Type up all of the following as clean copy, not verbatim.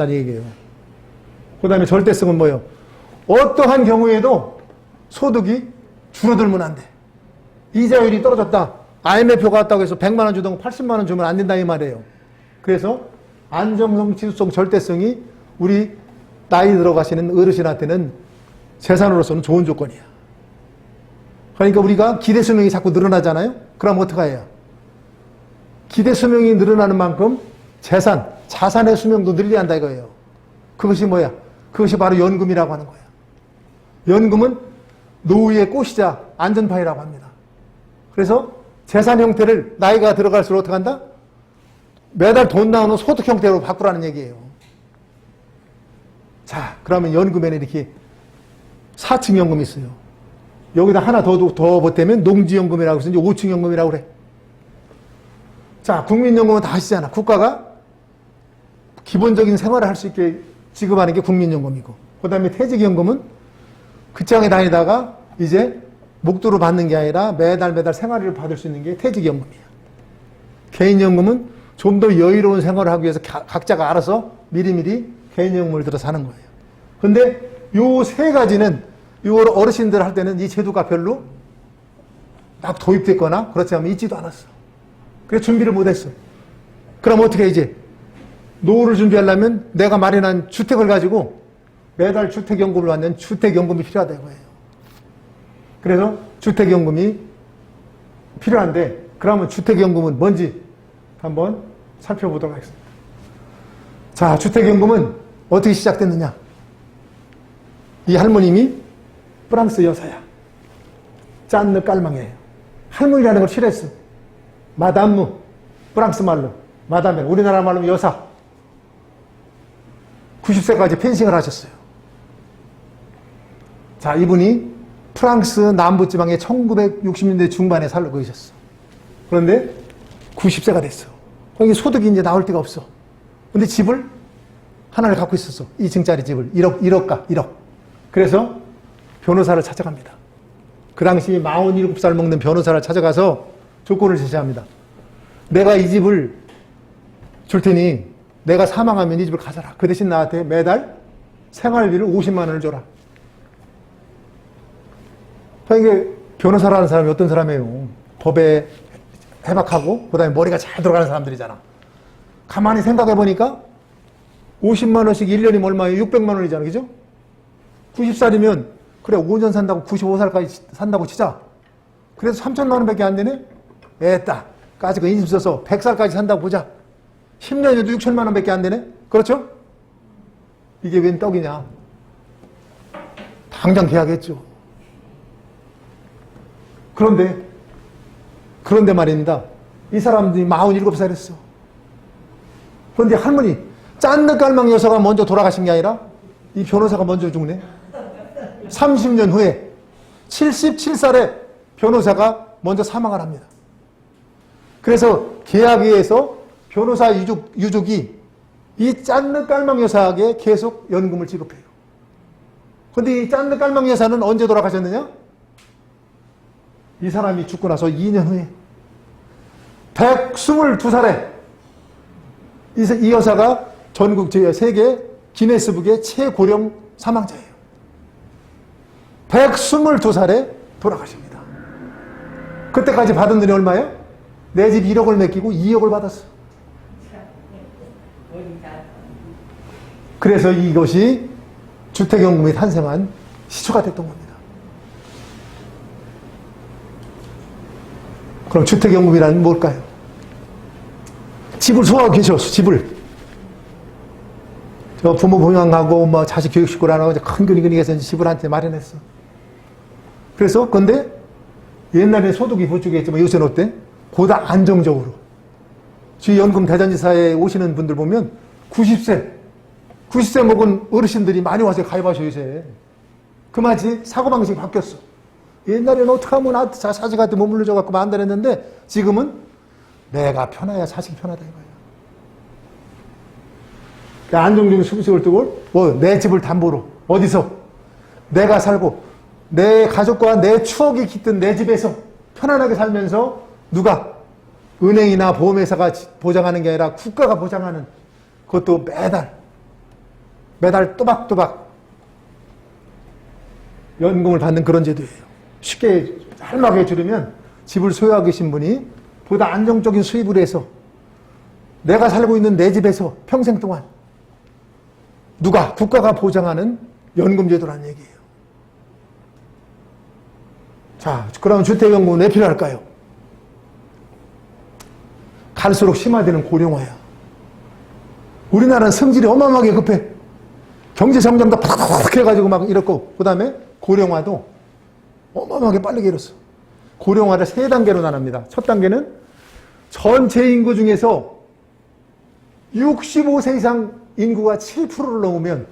한다는 얘기예요. 그 다음에 절대성은 뭐예요? 어떠한 경우에도 소득이 줄어들면 안 돼. 이자율이 떨어졌다. IMF가 왔다고 해서 100만 원 주던 거 80만 원 주면 안 된다 이 말이에요. 그래서 안정성, 지수성, 절대성이 우리 나이 들어가시는 어르신한테는 재산으로서는 좋은 조건이야. 그러니까 우리가 기대 수명이 자꾸 늘어나잖아요. 그럼 어떡해야 해요? 기대 수명이 늘어나는 만큼 자산의 수명도 늘려야 한다 이거예요. 그것이 뭐야? 그것이 바로 연금이라고 하는 거예요. 연금은 노후의 꽃이자 안전파이라고 합니다. 그래서 재산 형태를 나이가 들어갈수록 어떻게 한다? 매달 돈 나오는 소득 형태로 바꾸라는 얘기예요. 자, 그러면 연금에는 이렇게 4층 연금이 있어요. 여기다 하나 더 보태면 농지연금이라고 해서 이제 5층 연금이라고 그래. 자, 국민연금은 다 아시잖아. 국가가 기본적인 생활을 할 수 있게 지급하는 게 국민연금이고, 그 다음에 퇴직연금은 극장에 다니다가 이제 목도로 받는 게 아니라 매달 생활비를 받을 수 있는 게 퇴직연금이야. 개인연금은 좀 더 여유로운 생활을 하기 위해서 각자가 알아서 미리미리 개인연금을 들어서 하는 거예요. 근데 요 세 가지는 요 어르신들 할 때는 이 제도가 별로 막 도입됐거나 그렇지 않으면 있지도 않았어. 그래서 준비를 못했어. 그럼 어떻게 이제 노후를 준비하려면 내가 마련한 주택을 가지고 매달 주택연금을 받는 주택연금이 필요하다 이거예요. 그래서 주택연금이 필요한데, 그러면 주택연금은 뭔지 한번 살펴보도록 하겠습니다. 자, 주택연금은 어떻게 시작됐느냐? 이 할머님이 프랑스 여사야. 짠느 깔망이에요. 할머니라는 걸 싫어했어. 마담무, 프랑스 말로 마담에, 우리나라 말로 여사. 90세까지 펜싱을 하셨어요. 자, 이분이 프랑스 남부지방에 1960년대 중반에 살고 계셨어. 그런데 90세가 됐어. 거기 소득이 이제 나올 데가 없어. 근데 집을 하나를 갖고 있었어. 2층짜리 집을. 1억. 그래서 변호사를 찾아갑니다. 그 당시 47살 먹는 변호사를 찾아가서 조건을 제시합니다. 내가 이 집을 줄 테니 내가 사망하면 이 집을 가져라. 그 대신 나한테 매달 생활비를 50만 원을 줘라. 이게 변호사라는 사람이 어떤 사람이에요? 법에 해박하고 그다음에 머리가 잘 들어가는 사람들이잖아. 가만히 생각해 보니까 50만 원씩 1년이면 얼마예요? 600만 원이잖아. 그죠? 90살이면 그래 5년 산다고 95살까지 산다고 치자. 그래서 3천만 원밖에 안 되네? 애따. 까짓 거 인심 써서 100살까지 산다고 보자. 10년이도 6천만 원밖에 안 되네? 그렇죠? 이게 웬 떡이냐? 당장 계약했죠. 그런데 말입니다. 이 사람들이 47살이었어. 그런데 할머니, 짠느 깔망 여사가 먼저 돌아가신 게 아니라 이 변호사가 먼저 죽네. 30년 후에 77살에 변호사가 먼저 사망을 합니다. 그래서 계약위에서 변호사 유족이 이 짠느 깔망 여사에게 계속 연금을 지급해요. 그런데 이 짠느 깔망 여사는 언제 돌아가셨느냐? 이 사람이 죽고 나서 2년 후에 122살에 이 여사가 전국 세계 기네스북의 최고령 사망자예요. 122살에 돌아가십니다. 그때까지 받은 돈이 얼마예요? 내 집 1억을 맡기고 2억을 받았어. 그래서 이것이 주택연금이 탄생한 시초가 됐던 겁니다. 그럼 주택연금이란 뭘까요? 집을 소유하고 계셔, 집을. 저 부모 부양하고, 뭐, 자식 교육시키라고 큰 그림이 해서 집을 한테 마련했어. 그래서, 근데, 옛날에 소득이 부족했지만 요새는 어때? 보다 안정적으로. 주위 연금 대전지사에 오시는 분들 보면, 90세 먹은 어르신들이 많이 와서 가입하셔, 요새. 그만치 사고방식이 바뀌었어. 옛날에는 어떻게 하면 자식한테 머물러줘갖고 만들었는데 지금은 내가 편해야 자식이 편하다 이거야. 안정적인 수급식을 두고 내 집을 담보로 어디서 내가 살고 내 가족과 내 추억이 깃든 내 집에서 편안하게 살면서 누가 은행이나 보험회사가 보장하는 게 아니라 국가가 보장하는 그것도 매달 매달 또박또박 연금을 받는 그런 제도예요. 쉽게 짤막하게 줄이면 집을 소유하고 계신 분이 보다 안정적인 수입을 해서 내가 살고 있는 내 집에서 평생 동안 누가? 국가가 보장하는 연금제도라는 얘기예요. 자, 그럼 주택연금은 왜 필요할까요? 갈수록 심화되는 고령화야. 우리나라는 성질이 어마어마하게 급해. 경제성장도 팍팍 해가지고 막 이렇고, 그 다음에 고령화도 어마어마하게 빠르게 이뤘어. 고령화를 세 단계로 나눕니다. 첫 단계는 전체 인구 중에서 65세 이상 인구가 7%를 넘으면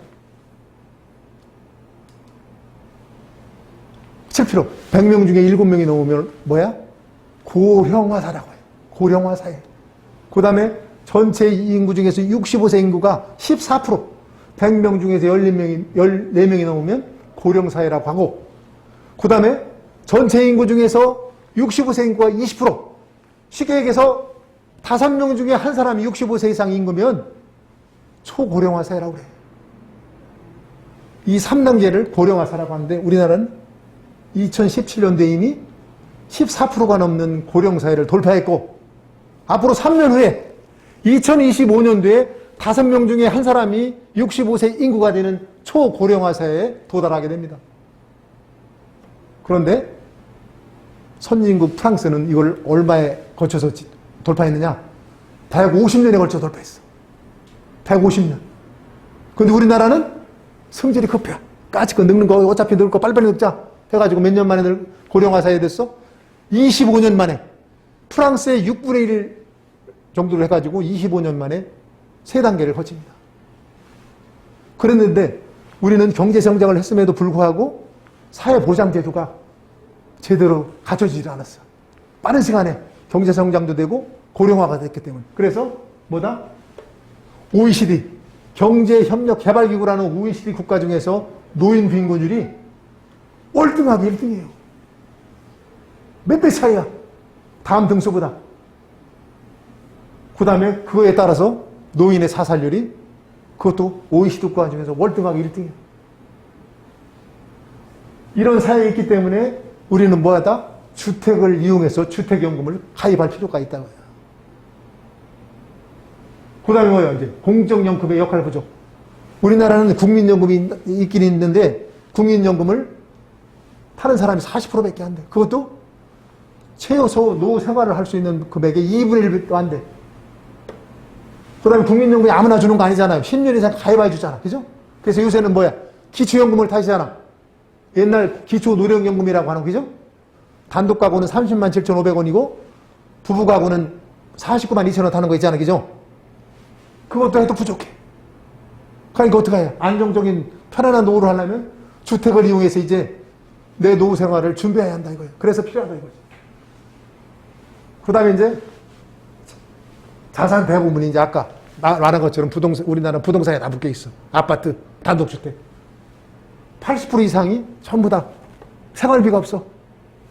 7%, 100명 중에 7명이 넘으면 뭐야? 고령화사라고 해요. 고령화사회. 그 다음에 전체 인구 중에서 65세 인구가 14%, 100명 중에서 14명이 넘으면 고령사회라고 하고, 그 다음에 전체 인구 중에서 65세 인구가 20%, 쉽게 얘기해서 5명 중에 한 사람이 65세 이상 인구면 초고령화 사회라고 그래요. 이 3단계를 고령화 사회라고 하는데 우리나라는 2017년도에 이미 14%가 넘는 고령사회를 돌파했고, 앞으로 3년 후에 2025년도에 5명 중에 한 사람이 65세 인구가 되는 초고령화 사회에 도달하게 됩니다. 그런데 선진국 프랑스는 이걸 얼마에 거쳐서 돌파했느냐? 150년에 걸쳐 돌파했어. 150년. 근데 우리나라는 성질이 급해. 까짓 거 늙는 거 어차피 늙을 거 빨리빨리 늙자 해가지고 몇 년 만에 고령화 사회 됐어? 25년 만에. 프랑스의 6분의 1 정도로 해가지고 25년 만에 세 단계를 거칩니다. 그랬는데 우리는 경제성장을 했음에도 불구하고 사회보장제도가 제대로 갖춰지지 않았어. 빠른 시간에 경제성장도 되고 고령화가 됐기 때문에. 그래서 뭐다? OECD, 경제협력개발기구라는 OECD 국가 중에서 노인 빈곤율이 월등하게 1등이에요. 몇 배 차이야. 다음 등수보다. 그 다음에 그거에 따라서 노인의 사살률이 그것도 OECD 국가 중에서 월등하게 1등이에요. 이런 사회에 있기 때문에 우리는 뭐하다? 주택을 이용해서 주택연금을 가입할 필요가 있다고요. 그 다음에 뭐예요? 이제 공적연금의 역할 부족. 우리나라는 국민연금이 있긴 있는데 국민연금을 타는 사람이 40%밖에 안 돼. 그것도 최소 노후 생활을 할 수 있는 금액의 2분의 1도 안 돼. 그 다음에 국민연금이 아무나 주는 거 아니잖아요. 10년 이상 가입해 주잖아. 그죠? 그래서 요새는 뭐야? 기초연금을 타시잖아. 옛날 기초노령연금이라고 하는 거죠? 단독 가구는 30만 7,500원이고 부부 가구는 49만 2천원 타는 거 있잖아. 그죠? 그것도 해도 부족해. 그러니까 어떻게 해요? 안정적인 편안한 노후를 하려면 주택을 이용해서 이제 내 노후 생활을 준비해야 한다 이거예요. 그래서 필요하다 이거지. 그 다음에 이제 자산 대부분이 이제 아까 말한 것처럼 우리나라는 부동산에 다 묶여 있어. 아파트, 단독주택. 80% 이상이 전부 다 생활비가 없어.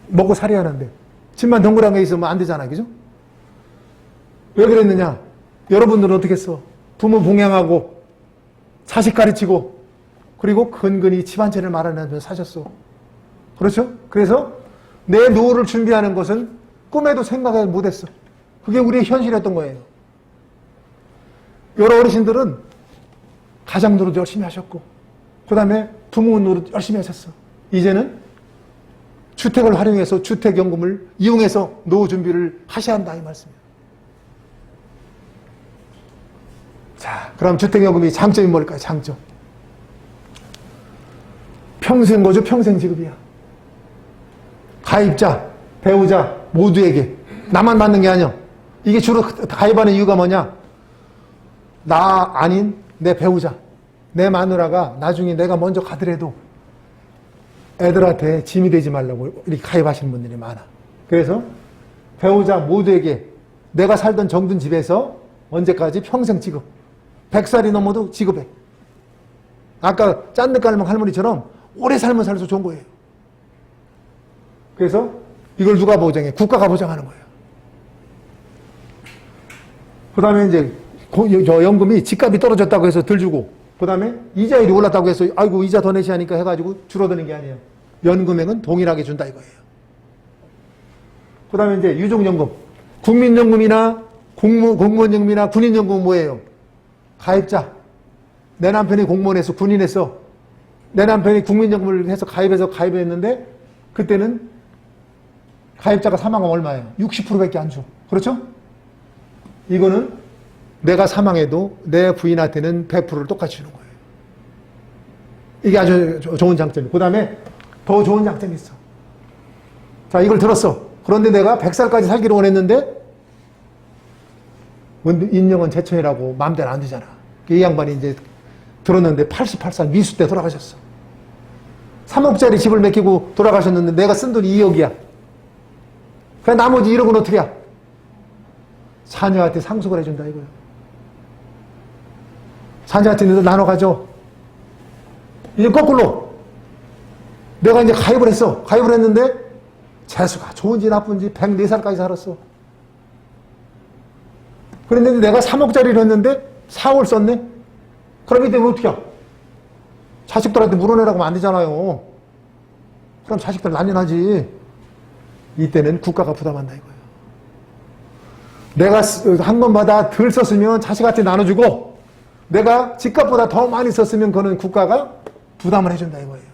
먹고 살아야 하는데. 집만 덩그란 게 있으면 안 되잖아. 그죠? 왜 그랬느냐? 여러분들은 어떻게 했어? 부모 봉양하고 자식 가르치고 그리고 근근히 집 한 채를 마련하면서 사셨어. 그렇죠? 그래서 내 노후를 준비하는 것은 꿈에도 생각을 못했어. 그게 우리의 현실이었던 거예요. 여러 어르신들은 가장 노릇 열심히 하셨고 그 다음에 부모 노릇 열심히 하셨어. 이제는 주택을 활용해서 주택연금을 이용해서 노후 준비를 하셔야 한다 이 말씀이에요. 자, 그럼 주택연금이 장점이 뭘까요? 장점. 평생 거주, 평생 지급이야. 가입자, 배우자 모두에게. 나만 받는 게 아니야. 이게 주로 가입하는 이유가 뭐냐? 나 아닌 내 배우자, 내 마누라가 나중에 내가 먼저 가더라도 애들한테 짐이 되지 말라고 이렇게 가입하시는 분들이 많아. 그래서 배우자 모두에게 내가 살던 정든 집에서 언제까지 평생 지급. 100살이 넘어도 지급해. 아까 짠득 깔먹 할머니처럼 오래 살면 살수록 좋은 거예요. 그래서 이걸 누가 보장해? 국가가 보장하는 거예요. 그 다음에 이제 저 연금이 집값이 떨어졌다고 해서 덜 주고 그 다음에 이자율이 올랐다고 해서 아이고 이자 더 내시 하니까 해가지고 줄어드는 게 아니에요. 연금액은 동일하게 준다 이거예요. 그 다음에 이제 유족연금. 국민연금이나 공무원연금이나 군인연금은 뭐예요? 가입자. 내 남편이 공무원에서 군인에서 내 남편이 국민연금을 해서 가입했는데 그때는 가입자가 사망하면 얼마예요? 60%밖에 안 줘. 그렇죠? 이거는 내가 사망해도 내 부인한테는 100%를 똑같이 주는 거예요. 이게 아주 좋은 장점이에요. 그 다음에 더 좋은 장점이 있어. 자, 이걸 들었어. 그런데 내가 100살까지 살기로 원했는데 인명은 제천이라고 마음대로 안 되잖아. 이 양반이 이제 들었는데 88살 미수 때 돌아가셨어. 3억짜리 집을 맡기고 돌아가셨는데 내가 쓴 돈이 2억이야. 그럼 나머지 1억은 어떻게 해? 자녀한테 상속을 해준다 이거야. 자녀한테 나눠 가져. 이제 거꾸로 내가 이제 가입을 했어. 가입을 했는데 재수가 좋은지 나쁜지 104살까지 살았어. 그런데 내가 3억짜리를 했는데 4억을 썼네? 그럼 이때는 어떻게 해? 자식들한테 물어내라고 하면 안 되잖아요. 그럼 자식들 난리나지. 이때는 국가가 부담한다 이거예요. 내가 한 번마다 덜 썼으면 자식한테 나눠주고 내가 집값보다 더 많이 썼으면 그거는 국가가 부담을 해준다 이거예요.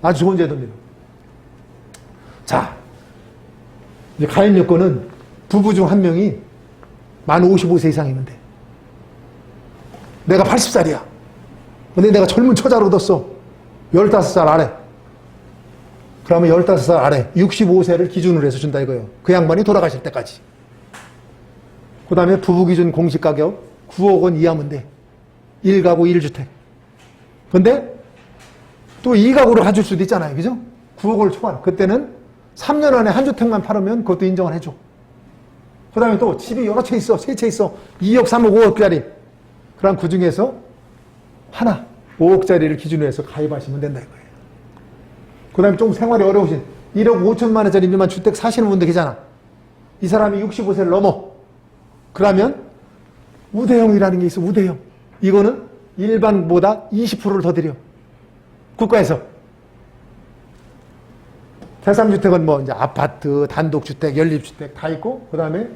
아주 좋은 제도입니다. 자, 이제 가입 요건은 부부 중 한 명이 만 55세 이상이면 돼. 내가 80살이야. 근데 내가 젊은 처자를 얻었어. 15살 아래. 그러면 15살 아래 65세를 기준으로 해서 준다 이거예요. 그 양반이 돌아가실 때까지. 그 다음에 부부 기준 공시가격 9억 원 이하면 돼. 1가구 1주택. 근데 또 2가구로 가줄 수도 있잖아요. 그죠? 9억을 초과. 그때는 3년 안에 한 주택만 팔으면 그것도 인정을 해줘. 그 다음에 또 집이 여러 채 있어. 세 채 있어. 2억, 3억, 5억짜리. 그럼 그 중에서 하나 5억짜리를 기준으로 해서 가입하시면 된다 이거예요. 그 다음에 좀 생활이 어려우신 1억 5천만 원짜리 민만 주택 사시는 분들 계잖아. 이 사람이 65세를 넘어. 그러면 우대형이라는 게 있어. 우대형. 이거는 일반보다 20%를 더 드려. 국가에서. 대상주택은 뭐 이제 아파트, 단독주택, 연립주택 다 있고, 그 다음에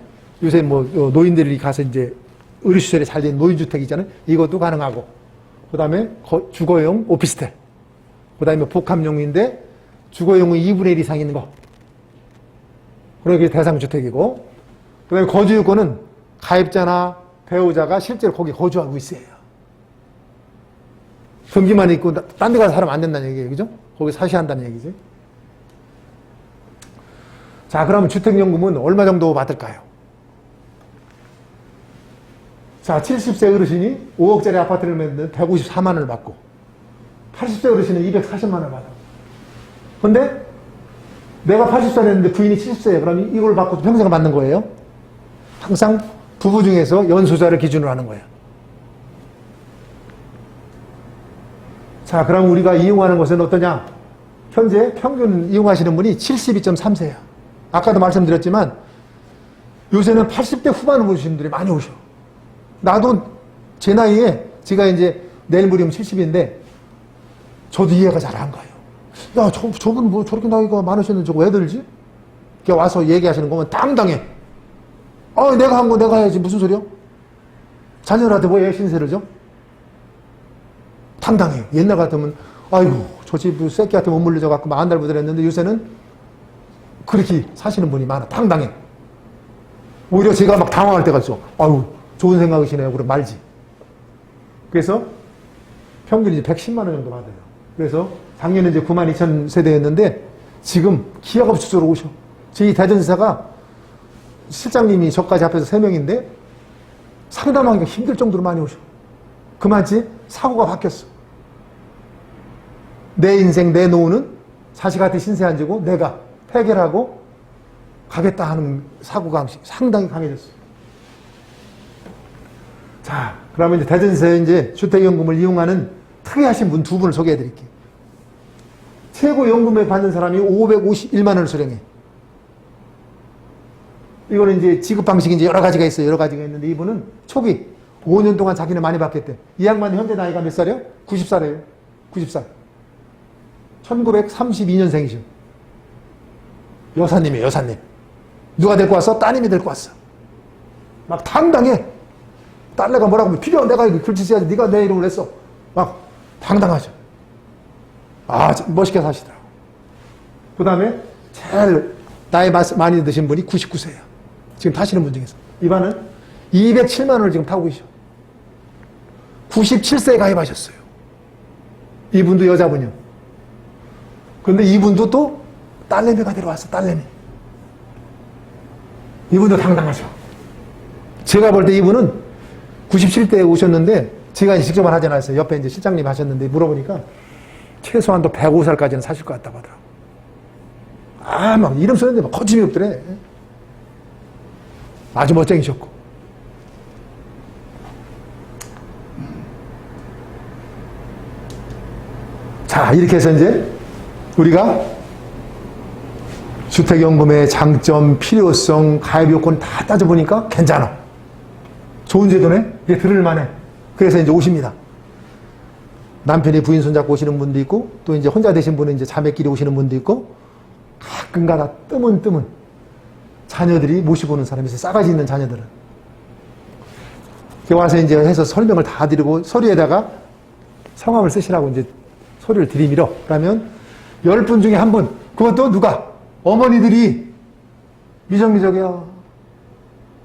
요새 뭐 노인들이 가서 이제 의료시설이 잘 된 노인주택 있잖아요. 이것도 가능하고. 그 다음에 주거용 오피스텔. 그 다음에 복합용인데 주거용은 2분의 1 이상 있는 거. 그게 대상주택이고. 그 다음에 거주요건은 가입자나 배우자가 실제로 거기 거주하고 있어야 해요. 등기만 있고 딴 데 가서 살면 안 된다는 얘기예요. 그죠? 거기 사셔야 한다는 얘기지. 자, 그러면 주택연금은 얼마 정도 받을까요? 자, 70세 어르신이 5억짜리 아파트를 맺는 154만 원을 받고 80세 어르신은 240만 원을 받아. 근데 내가 80살 했는데 부인이 70세예요. 그럼 이걸 받고 평생 받는 거예요. 항상 부부 중에서 연소자를 기준으로 하는 거예요. 자, 그럼 우리가 이용하는 것은 어떠냐? 현재 평균 이용하시는 분이 72.3세야. 아까도 말씀드렸지만 요새는 80대 후반 오시는 분들이 많이 오셔. 나도 제 나이에 제가 이제 내일 모레면 70인데 저도 이해가 잘 안 가요. 야, 저분 뭐 저렇게 나이가 많으셨는데 저거 왜 들지? 이렇게 와서 얘기하시는 거면 당당해. 내가 한 거 내가 해야지. 무슨 소리야? 자녀들한테 뭐 신세를 져? 당당해요. 옛날 같으면 아이고 저 집 새끼한테 못 물려줘갖고 만달부들 했는데 요새는 그렇게 사시는 분이 많아. 당당해. 오히려 제가 막 당황할 때가 있어. 아유, 좋은 생각이시네요. 그럼 말지. 그래서 평균이 110만 원 정도 받아요. 그래서 작년에 이제 92,000 세대였는데 지금 기하급수적으로 오셔. 저희 대전지사가 실장님이 저까지 합해서 3명인데 상담하기가 힘들 정도로 많이 오셔. 그만치 사고가 바뀌었어. 내 인생, 내 노후는 자식한테 신세 안 지고 내가 해결하고 가겠다 하는 사고가 상당히 강해졌어요. 자, 그러면 이제 대전시에 이제 주택연금을 이용하는 특이하신 분 2분을 소개해 드릴게요. 최고 연금을 받는 사람이 551만 원을 수령해. 이거는 이제 지급 방식이 이제 여러 가지가 있어요. 여러 가지가 있는데 이분은 초기 5년 동안 자기는 많이 받겠대. 이 양반 현재 나이가 몇 살이요? 90살이에요. 90살. 1932년생이죠. 여사님이에요, 여사님. 누가 데리고 왔어? 따님이 데리고 왔어. 막 당당해. 딸내가 뭐라고 하면 필요 내가 이거 글씨 써야지. 네가 내 이름을 냈어. 막 당당하죠. 아, 멋있게 사시더라고. 그 다음에 제일 나이 많이 드신 분이 99세예요. 지금 타시는 분 중에서. 이반은 207만 원을 지금 타고 계셔. 97세에 가입하셨어요. 이분도 여자분이요. 그런데 이분도 또 딸내미가 데려왔어, 딸내미. 이분도 당당하죠. 제가 볼 때 이분은 97대에 오셨는데, 제가 이제 직접은 하지 않았어요. 옆에 이제 실장님 하셨는데, 물어보니까 최소한도 105살까지는 사실 것 같다고 하더라고요. 아, 막 이름 쓰는데 막 거침이 없더래. 아주 멋쟁이셨고. 자, 이렇게 해서 이제 우리가 주택연금의 장점, 필요성, 가입요건 다 따져보니까 괜찮아. 좋은 제도네? 이게 들을만해. 그래서 이제 오십니다. 남편이 부인 손잡고 오시는 분도 있고, 또 이제 혼자 되신 분은 이제 자매끼리 오시는 분도 있고, 가끔가다 뜨문 자녀들이 모시고 오는 사람이 있어요. 싸가지 있는 자녀들은. 와서 이제 해서 설명을 다 드리고, 서류에다가 성함을 쓰시라고 이제 서류를 들이밀어. 그러면 10분 중에 한 분, 그것도 누가? 어머니들이 미적미적이야.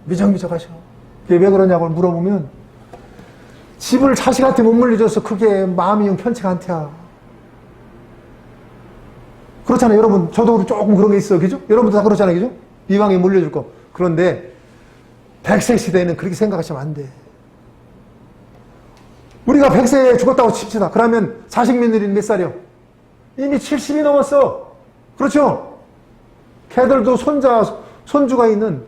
미적미적하셔. 그게 왜 그러냐고 물어보면, 집을 자식한테 못 물려줘서 그게 마음이 영 편치가 않대야. 그렇잖아요. 여러분, 저도 조금 그런 게 있어요. 그죠? 여러분도 다 그렇잖아요. 그죠? 이왕에 물려줄 거. 그런데 100세 시대에는 그렇게 생각하시면 안 돼. 우리가 100세에 죽었다고 칩시다. 그러면 자식 며느리는 몇 살이요? 이미 70이 넘었어. 그렇죠? 걔들도 손주가 있는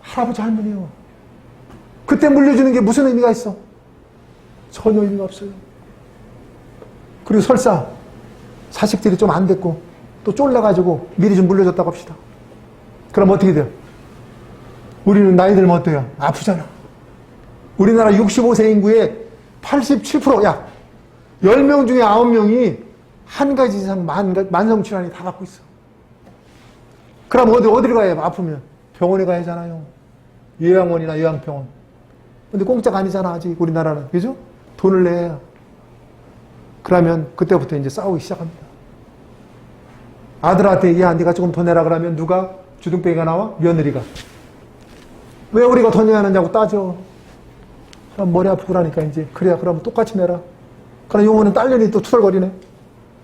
할아버지 할머니요. 그때 물려주는 게 무슨 의미가 있어? 전혀 의미가 없어요. 그리고 설사 자식들이 좀 안 됐고 또 쫄라가지고 미리 좀 물려줬다고 합시다. 그럼 어떻게 돼요? 우리는 나이 들면 어때요? 아프잖아. 우리나라 65세 인구의 87%, 약 10명 중에 9명이 한 가지 이상 만성질환이 다 갖고 있어. 그럼 어디를 가야 해요? 아프면 병원에 가야 하잖아요. 요양원이나 요양병원. 근데 공짜가 아니잖아, 아직 우리나라는. 그죠? 돈을 내야. 그러면 그때부터 이제 싸우기 시작합니다. 아들한테, 야, 네가 조금 더 내라 그러면 누가? 주둥뱅이가 나와? 며느리가. 왜 우리가 더 내야 하느냐고 따져. 그럼 머리 아프고 그러니까 이제, 그래야, 그러면 똑같이 내라. 그럼 용어는 딸년이 또 투덜거리네.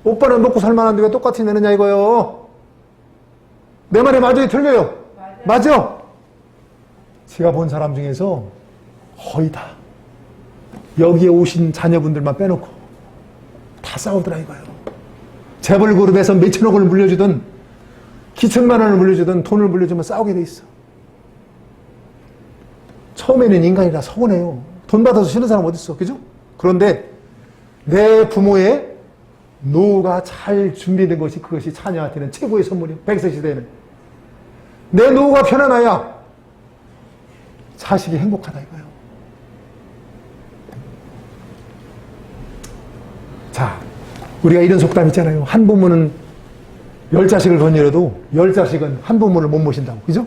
오빠는 먹고 살만한데 왜 똑같이 내느냐 이거요. 내 말에 맞아요? 틀려요? 맞아. 제가 본 사람 중에서 거의 다 여기에 오신 자녀분들만 빼놓고 다 싸우더라 이거예요. 재벌그룹에서 몇천억을 물려주든 기천만 원을 물려주든 돈을 물려주면 싸우게 돼 있어. 처음에는 인간이라 서운해요. 돈 받아서 쉬는 사람 어디 있어, 그죠? 그런데 내 부모의 노후가 잘 준비된 것이, 그것이 자녀한테는 최고의 선물이에요. 100세 시대에는 내 노후가 편안해야 자식이 행복하다 이거예요. 자, 우리가 이런 속담 있잖아요. 한 부모는 10자식을 건드려도 10자식은 한 부모를 못 모신다고. 그죠?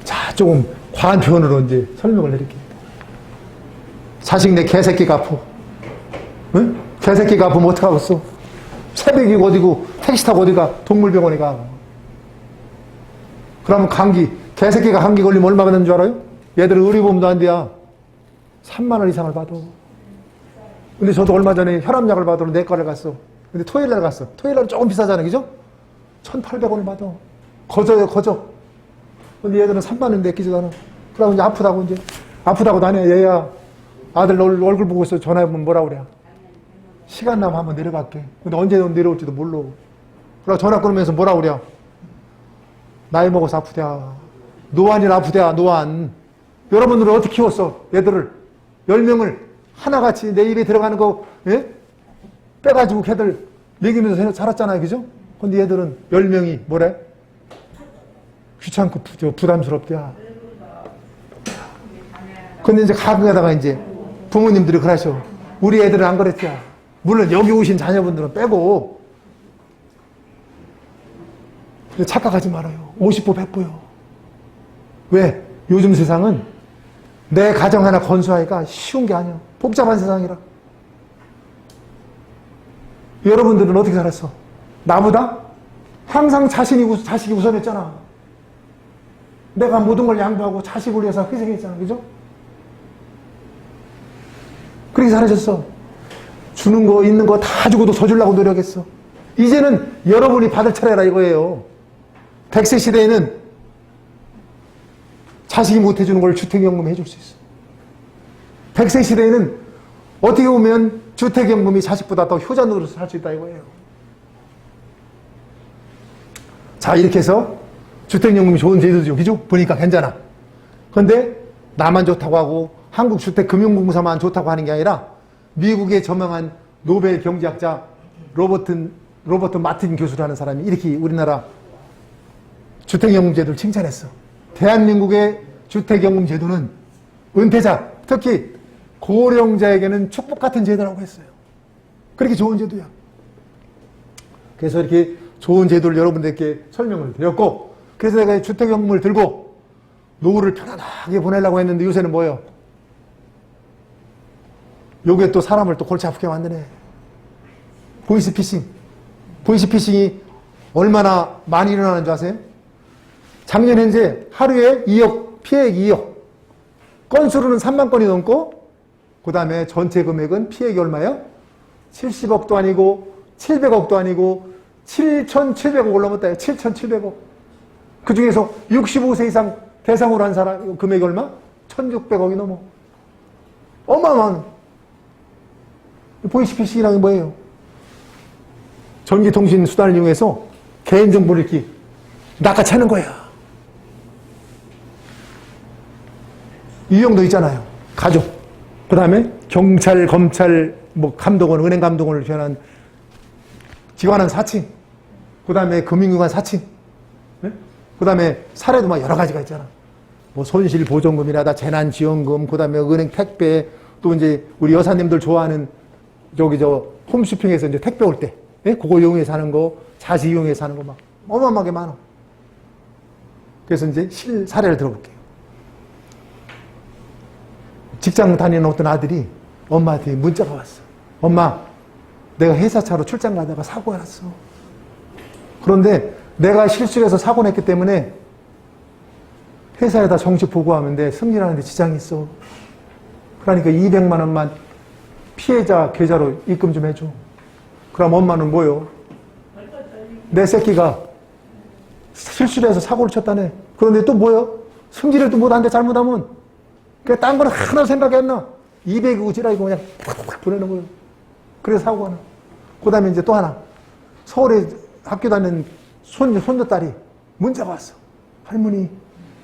자, 조금 과한 표현으로 이제 설명을 해드릴게요. 자식 내 개새끼가 아파. 응? 개새끼가 아프면 어떡하겠어? 새벽이 어디고 택시 타고 어디가 동물병원에 가. 그러면 감기, 개새끼가 감기 걸리면 얼마 받는 줄 알아요? 얘들은 의료보험도 안 돼야 3만 원 이상을 받아. 근데 저도 얼마 전에 혈압약을 받으러 내과를 갔어. 근데 토요일날 갔어. 토요일날은 조금 비싸잖아요. 그죠? 1,800원을 받아. 거저요, 거저. 근데 얘들은 3만 원 내끼지도 않아. 그러고 이제 아프다고 이제. 아프다고 다녀. 얘야, 아들 너 얼굴 보고 있어. 전화해보면 뭐라 그래. 시간 나면 한번 내려갈게. 근데 언제 내려올지도 몰라. 그러고 전화 끊으면서 뭐라 그래. 나이 먹어서 아프대야. 노안이라 아프대야, 노안. 여러분들은 어떻게 키웠어? 얘들을. 10명을 하나같이 내 입에 들어가는 거, 예? 빼가지고 걔들 먹이면서 자랐잖아요. 그죠? 근데 얘들은 10명이 뭐래? 귀찮고 부담스럽대야. 근데 이제 가끔가다가 이제 부모님들이 그러셔. 우리 애들은 안 그랬죠. 물론 여기 오신 자녀분들은 빼고. 착각하지 말아요. 50보 100보요. 왜? 요즘 세상은 내 가정 하나 건수하기가 쉬운 게 아니야. 복잡한 세상이라. 여러분들은 어떻게 살았어? 나보다? 항상 자식이 우선했잖아. 내가 모든 걸 양보하고 자식을 위해서 희생했잖아. 그죠? 그렇게 살아졌어. 주는 거, 있는 거 다 주고도 더 주려고 노력했어. 이제는 여러분이 받을 차례라 이거예요. 100세 시대에는 자식이 못 해주는 걸 주택연금이 해줄 수 있어. 100세 시대에는 어떻게 보면 주택연금이 자식보다 더 효자 노릇을 할 수 있다 이거예요. 자, 이렇게 해서 주택연금이 좋은 제도죠. 그죠? 보니까 괜찮아. 그런데 나만 좋다고 하고 한국주택금융공사만 좋다고 하는 게 아니라 미국의 저명한 노벨 경제학자 로버트 마틴 교수라는 사람이 이렇게 우리나라 주택연금 제도를 칭찬했어. 대한민국의 주택연금 제도는 은퇴자, 특히 고령자에게는 축복 같은 제도라고 했어요. 그렇게 좋은 제도야. 그래서 이렇게 좋은 제도를 여러분들께 설명을 드렸고, 그래서 내가 주택연금을 들고 노후를 편안하게 보내려고 했는데 요새는 뭐예요? 요게 또 사람을 또 골치 아프게 만드네. 보이스피싱. 보이스피싱이 얼마나 많이 일어나는 줄 아세요? 작년 현재 하루에 2억, 피해액 2억. 건수로는 3만 건이 넘고, 그 다음에 전체 금액은 피해액이 얼마예요? 70억도 아니고, 700억도 아니고, 7,700억을 넘었다. 7,700억. 그 중에서 65세 이상 대상으로 한 사람, 금액이 얼마? 1,600억이 넘어. 어마어마한. 보이스피싱이라는 게 뭐예요? 전기통신 수단을 이용해서 개인정보를 이렇게 낚아채는 거야. 유형도 있잖아요. 가족. 그 다음에 경찰, 검찰, 감독원, 은행 감독원을 지원한 기관한 사칭. 그 다음에 금융기관 사칭. 네? 그 다음에 사례도 막 여러 가지가 있잖아. 손실보전금이라다, 재난지원금, 그 다음에 은행 택배, 또 이제 우리 여사님들 좋아하는 홈쇼핑에서 이제 택배 올 때, 예? 그거 이용해서 하는 거, 자식 이용해서 하는 거 막 어마어마하게 많아. 그래서 이제 사례를 들어볼게요. 직장 다니는 어떤 아들이 엄마한테 문자가 왔어. 엄마, 내가 회사차로 출장 가다가 사고가 났어. 그런데 내가 실수해서 사고 냈기 때문에 회사에다 정식 보고하는데 승진하는데 지장이 있어. 그러니까 200만 원만 피해자 계좌로 입금 좀 해줘. 그럼 엄마는 뭐요? 내 새끼가 실수를 해서 사고를 쳤다네. 그런데 또 뭐요? 승진을 또 못하는데 잘못하면 그냥 딴 거는 하나 생각이 안 나. 200이고 지라이고 그냥 팍팍 보내는 거예요. 그래서 사고가 나. 그 다음에 이제 또 하나. 서울에 학교 다니는 손녀딸이 문자가 왔어. 할머니,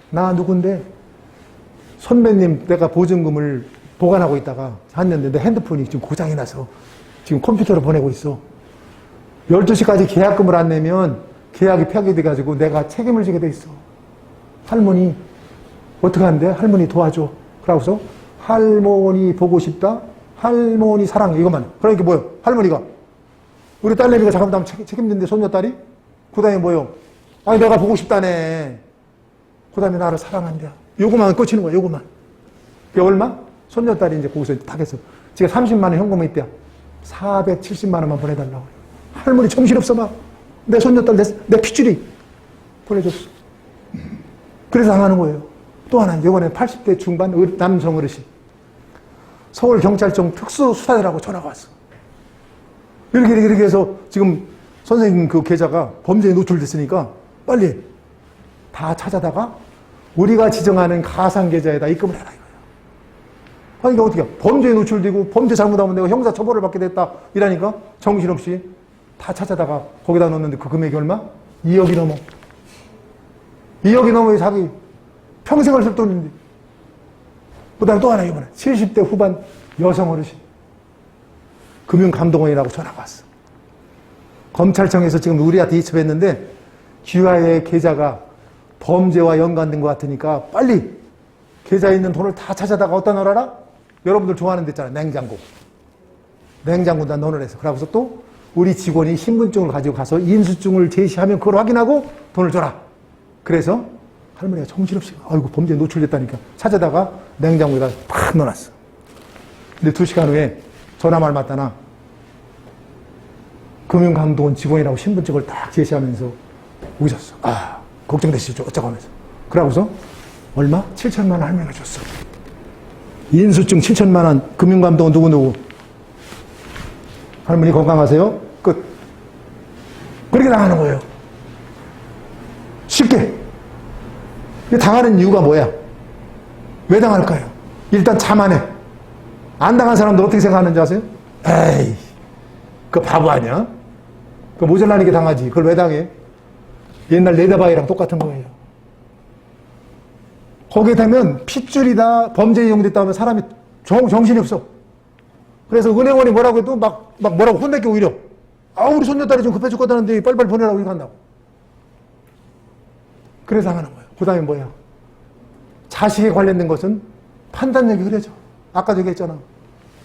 나 누군데 선배님 내가 보증금을 보관하고 있다가 했는데 내 핸드폰이 지금 고장이 나서 지금 컴퓨터로 보내고 있어. 12시까지 계약금을 안 내면 계약이 폐기돼가지고 내가 책임을 지게 돼 있어. 할머니 어떻게 하는데? 할머니 도와줘. 그러고서 할머니 보고 싶다. 할머니 사랑해. 이것만. 그러니까 뭐요? 할머니가 우리 딸내미가 잠깐만 책임진대 손녀딸이. 그 다음에 뭐요? 아니 내가 보고 싶다네. 그 다음에 나를 사랑한대. 요거만 꽂히는 거야. 요거만. 그게 얼마? 손녀딸이 이제 거기서 딱 했어. 지가 30만 원 현금이 있대요. 470만 원만 보내달라고. 할머니 정신없어 막. 내 손녀딸 내 핏줄이 보내줬어. 그래서 당하는 거예요. 또 하나, 이번에 80대 중반 남성 어르신. 서울경찰청 특수수사대라고 전화가 왔어. 이렇게 해서 지금 선생님 그 계좌가 범죄에 노출됐으니까 빨리 다 찾아다가 우리가 지정하는 가상계좌에다 입금을 해라 이거야. 그러니까 어떻게 해? 범죄에 노출되고 범죄 잘못하면 내가 형사 처벌을 받게 됐다 이러니까 정신없이 다 찾아다가 거기다 넣었는데 그 금액이 얼마? 2억이 넘어. 2억이 넘어야 자기 평생을 쓸 돈인데. 그 다음에 또 하나 이번에 70대 후반 여성 어르신. 금융감독원이라고 전화가 왔어. 검찰청에서 지금 우리한테 이첩했는데 귀하의 계좌가 범죄와 연관된 것 같으니까 빨리 계좌에 있는 돈을 다 찾아다가 어디다 넣어라? 여러분들 좋아하는 데 있잖아요. 냉장고. 냉장고에다 넣어놓으래서. 그러고서 또 우리 직원이 신분증을 가지고 가서 인수증을 제시하면 그걸 확인하고 돈을 줘라. 그래서 할머니가 정신없이 아이고 범죄에 노출됐다니까 찾아다가 냉장고에다 팍 넣어놨어. 근데 2시간 후에 전화말 맞다나 금융감독원 직원이라고 신분증을 딱 제시하면서 오셨어. 아 걱정되시죠 어쩌고 하면서. 그러고서 얼마? 7천만 원 할머니가 줬어. 인수증 7천만 원 금융감독원 누구누구. 할머니 건강하세요? 끝. 그렇게 당하는 거예요. 쉽게. 당하는 이유가 뭐야? 왜 당할까요? 일단 자만해. 안 당한 사람들 어떻게 생각하는지 아세요? 에이, 그 바보 아니야? 그 모자라니까 당하지. 그걸 왜 당해? 옛날 레드바이랑 똑같은 거예요. 거기에 되면 핏줄이다 범죄에 이용됐다 하면 사람이 정신이 없어. 그래서 은행원이 뭐라고 해도 막 뭐라고 혼내게 오히려. 아, 우리 손녀딸이 좀 급해 죽겠다는데 빨리빨리 보내라고 이거 한다고. 그래서 당하는 거예요. 그 다음에 뭐야? 자식에 관련된 것은 판단력이 흐려져. 아까도 얘기했잖아.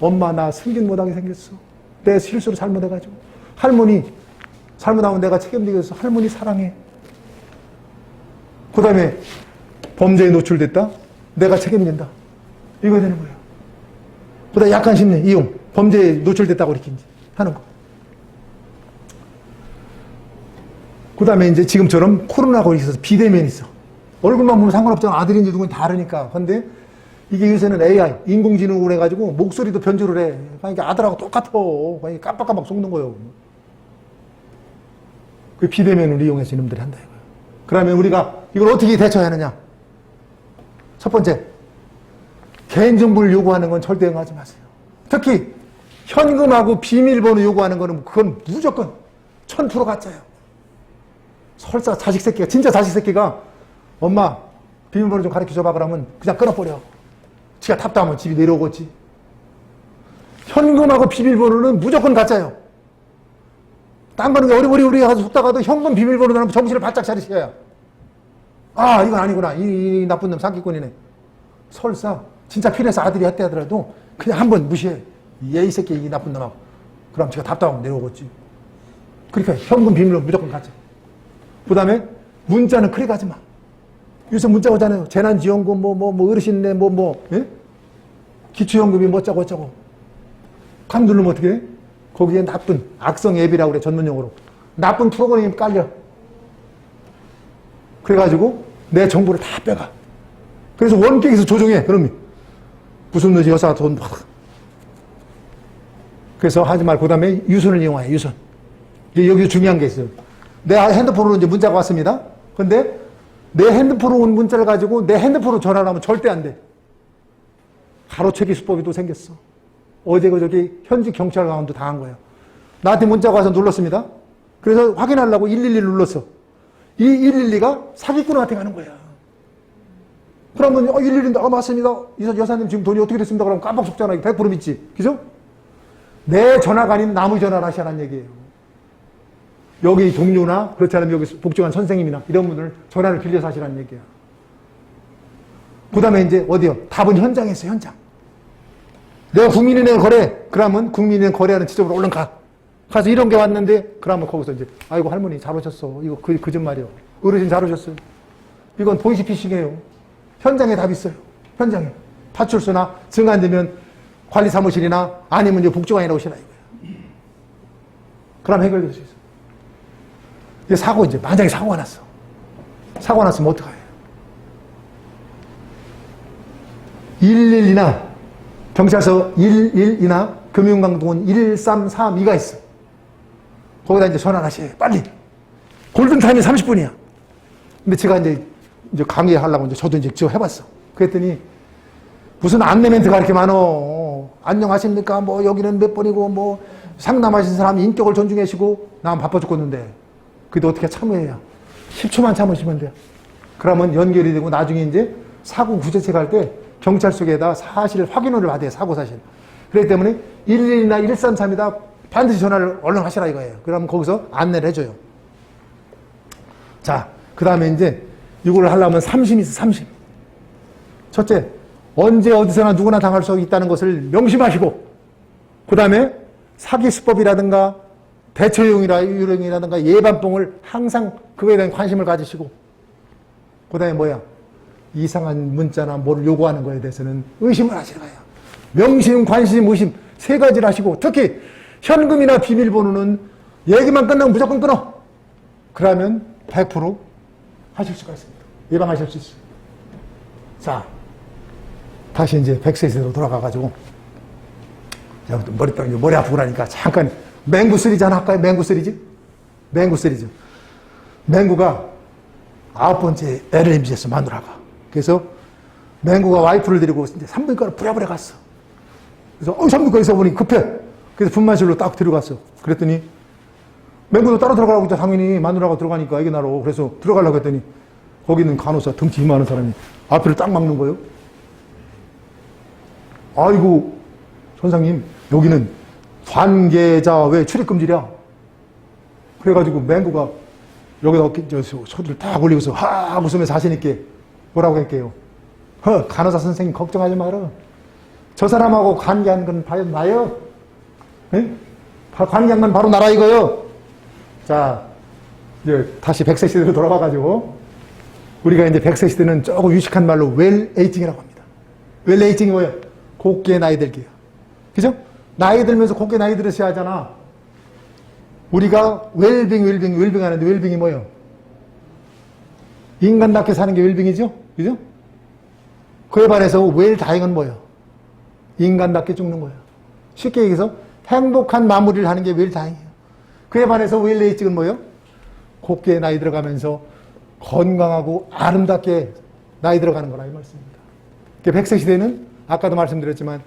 엄마 나 승진 못하게 생겼어. 내 실수로 잘못해가지고. 할머니 잘못하면 내가 책임지겠어. 할머니 사랑해. 그 다음에 범죄에 노출됐다. 내가 책임진다. 이거 되는 거예요. 그 다음에 약간 심리 이용. 범죄에 노출됐다고 이렇게 하는 거. 그 다음에 이제 지금처럼 코로나가 있어서 비대면이 있어. 얼굴만 보면 상관없잖아. 아들인지 누군지 다르니까. 근데 이게 요새는 AI, 인공지능으로 해가지고 목소리도 변조를 해. 그러니까 아들하고 똑같아. 그러니까 깜빡깜빡 속는 거예요. 그 비대면을 이용해서 이놈들이 한다 이거예요. 그러면 우리가 이걸 어떻게 대처해야 하느냐? 첫 번째, 개인정보를 요구하는 건 절대 응하지 마세요. 특히 현금하고 비밀번호 요구하는 거는 그건 무조건 1000% 가짜예요. 설사 자식 새끼가, 진짜 자식 새끼가 엄마 비밀번호 좀 가르쳐줘봐 그러면 그냥 끊어버려. 지가 답답하면 집에 내려오겠지. 현금하고 비밀번호는 무조건 가짜예요. 딴 거는 어리버리 가서 속다가도 현금 비밀번호 나면 정신을 바짝 차리셔야. 아 이건 아니구나. 이 나쁜 놈 사기꾼이네. 설사 진짜 필요해서 아들이 했다 하더라도 그냥 한번 무시해. 얘 이 새끼 이 나쁜 놈하고. 그럼 제가 답답하면 내려오겠지. 그러니까 현금 비밀번호 무조건 가짜. 그 다음에 문자는 그래 가지 마. 요새 문자 오잖아요. 재난지원금 어르신네 예? 기초연금이 뭐짜고 어쩌고. 감 누르면 어떻게 해? 거기에 나쁜 악성 앱이라고 그래 전문용어로. 나쁜 프로그램이 깔려. 그래가지고 내 정보를 다 빼가. 그래서 원격에서 조종해. 그러면 무슨 놈이 여사 돈 받아. 그래서 하지 말고 그다음에 유선을 이용해. 유선. 여기서 중요한 게 있어요. 내 핸드폰으로 이제 문자가 왔습니다. 근데 내 핸드폰으로 온 문자를 가지고 내 핸드폰으로 전화를 하면 절대 안 돼. 가로채기 수법이 또 생겼어. 어제 저기 현직 경찰관도 당한 거예요. 나한테 문자가 와서 눌렀습니다. 그래서 확인하려고 112 눌렀어. 이 112가 사기꾼한테 가는 거야. 그러면 112인데 맞습니다. 여사님 지금 돈이 어떻게 됐습니다. 그러면 깜빡 속잖아. 100% 믿지. 그죠? 내 전화가 아닌 남의 전화를 하시라는 얘기예요. 여기 동료나 그렇지 않으면 여기 복종한 선생님이나 이런 분들 전화를 빌려서 하시라는 얘기야. 그 다음에 이제 어디요? 답은 현장에서 현장. 내가 국민은행 거래. 그러면 국민은행 거래하는 지점으로 얼른 가. 가서 이런 게 왔는데 그러면 거기서 이제 아이고 할머니 잘 오셨어. 이거 그 좀 말이요. 어르신 잘 오셨어요. 이건 보이스피싱이에요. 현장에 답 있어요. 현장에. 파출소나 증가되면 관리사무실이나 아니면 이제 복지관이나 오시라 이거예요. 그럼 해결될 수 있어요. 사고 이제 만약에 사고가 났어. 사고가 났으면 어떡해? 112나 경찰서 11이나 금융감독원 1332가 있어. 거기다 이제 전화를 하셔요. 빨리. 골든타임이 30분이야. 근데 제가 이제 강의하려고 저도 이제 해봤어. 그랬더니 무슨 안내 멘트가 이렇게 많어. 안녕하십니까? 뭐 여기는 몇 번이고 뭐 상담하신 사람 인격을 존중하시고 난 바빠 죽겠는데 그래도 어떻게 참여해야 10초만 참으시면 돼요. 그러면 연결이 되고 나중에 이제 사고 구제체 갈 때 경찰서에다 사실 확인을 받아요. 사고 사실. 그렇기 때문에 112나 133이다 반드시 전화를 얼른 하시라 이거예요. 그러면 거기서 안내를 해줘요. 자, 그 다음에 이제 이걸 하려면 3심 있어. 3심. 첫째, 언제 어디서나 누구나 당할 수 있다는 것을 명심하시고, 그 다음에 사기 수법이라든가 대처 요령이라든가 예방법을 항상 그거에 대한 관심을 가지시고, 그 다음에 뭐야? 이상한 문자나 뭘 요구하는 거에 대해서는 의심을 하시는 거예요. 명심, 관심, 의심 세 가지를 하시고, 특히 현금이나 비밀번호는 얘기만 끝나면 무조건 끊어. 그러면 100% 하실 수가 있습니다. 예방하실 수 있어요. 자, 다시 이제 100세 시대로 돌아가가지고, 머리 아프고 그러니까 잠깐 맹구 시리즈 하나 할까요? 맹구 시리즈? 맹구 시리즈. 맹구가 9번째 애를 임신했어, 마누라가. 그래서 맹구가 와이프를 데리고 이제 산부인과를 부랴부랴 갔어. 그래서 산부인과에서 보니 급해. 그래서 분만실로 딱 들어갔어. 그랬더니 맹구도 따로 들어가라고 했죠. 당연히 마누라가 들어가니까 애기 낳으러. 그래서 들어가려고 했더니 거기 있는 간호사 덩치 이만한 사람이 앞을 딱 막는 거예요. 아이고 선생님, 여기는 관계자 왜 출입금지랴. 그래가지고 맹구가 여기다 소리를 딱 올리고서 하 웃으면서 자신있게 뭐라고 할게요. 간호사 선생님 걱정하지 마라. 저 사람하고 관계한 건 바로 나요. 네? 관계한 건 바로 나라 이거요. 자, 이제 다시 100세 시대로 돌아와가지고 우리가 이제 100세 시대는 조금 유식한 말로 웰에이징이라고 합니다. 웰에이징이 뭐예요? 곱게 나이 들게요. 그죠? 나이 들면서 곱게 나이 들으셔야 하잖아. 우리가 웰빙 하는데 웰빙이 뭐예요? 인간답게 사는 게 웰빙이죠? 그죠? 그에 반해서 웰다잉은 뭐예요? 인간답게 죽는 거예요. 쉽게 얘기해서 행복한 마무리를 하는 게 웰다잉이에요. 그에 반해서 웰에이징은 뭐예요? 곱게 나이 들어가면서 건강하고 아름답게 나이 들어가는 거라 이 말씀입니다. 100세 시대는 아까도 말씀드렸지만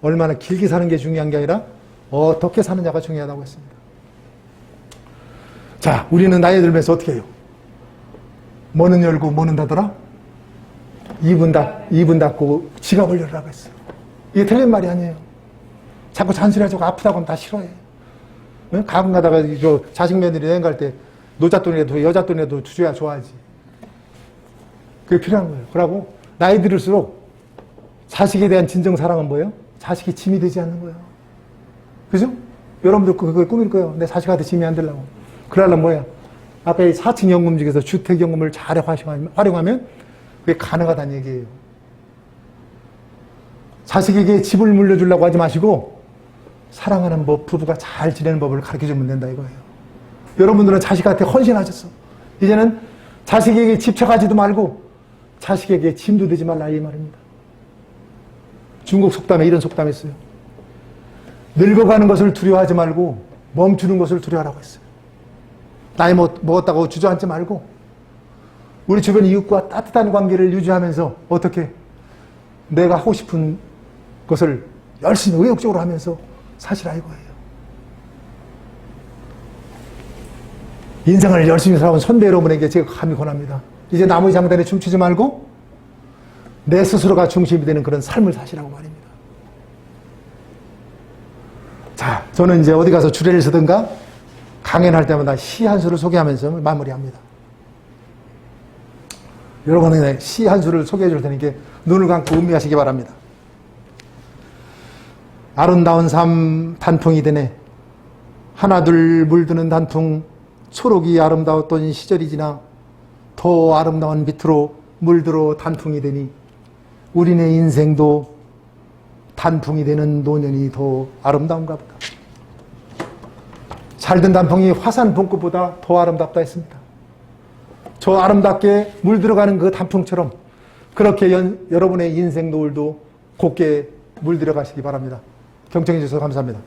얼마나 길게 사는 게 중요한 게 아니라 어떻게 사느냐가 중요하다고 했습니다. 자, 우리는 나이 들면서 어떻게 해요? 뭐는 열고 뭐는 닫더라? 입은 닫고 지갑을 열라고 했어요. 이게 틀린 말이 아니에요. 자꾸 잔소리하고 아프다고 하면 다 싫어해. 가끔 가다가 저 자식 며느리 여행 갈 때 노잣돈이라도 여잣돈이라도 주줘야 좋아하지. 그게 필요한 거예요. 그러고 나이 들을수록 자식에 대한 진정 사랑은 뭐예요? 자식이 짐이 되지 않는 거예요. 그죠? 여러분들 그걸 꾸밀 거예요. 내 자식한테 짐이 안 되려고. 그러려면 뭐야? 아까 이 4층 연금 중에서 주택연금을 잘 활용하면 그게 가능하다는 얘기예요. 자식에게 집을 물려주려고 하지 마시고 사랑하는 법, 부부가 잘 지내는 법을 가르쳐주면 된다 이거예요. 여러분들은 자식한테 헌신하셨어. 이제는 자식에게 집착하지도 말고 자식에게 짐도 되지 말라 이 말입니다. 중국 속담에 이런 속담이 있어요. 늙어가는 것을 두려워하지 말고 멈추는 것을 두려워하라고 했어요. 나이 먹었다고 주저앉지 말고 우리 주변 이웃과 따뜻한 관계를 유지하면서 어떻게 내가 하고 싶은 것을 열심히 의욕적으로 하면서 사시라 이거예요. 인생을 열심히 살아온 선배 여러분에게 제가 감히 권합니다. 이제 나머지 장단에 춤추지 말고 내 스스로가 중심이 되는 그런 삶을 사시라고 말입니다. 자, 저는 이제 어디 가서 주례를 서든가 강연할 때마다 시 한 수를 소개하면서 마무리합니다. 여러분의 시 한 수를 소개해 줄 테니까 눈을 감고 음미하시기 바랍니다. 아름다운 삶 단풍이 되네. 하나둘 물드는 단풍 초록이 아름다웠던 시절이 지나 더 아름다운 빛으로 물들어 단풍이 되니 우리네 인생도 단풍이 되는 노년이 더 아름다운가 보다. 잘된 단풍이 화산 봄꽃보다 더 아름답다 했습니다. 저 아름답게 물들어가는 그 단풍처럼 그렇게 여러분의 인생 노을도 곱게 물들어 가시기 바랍니다. 경청해 주셔서 감사합니다.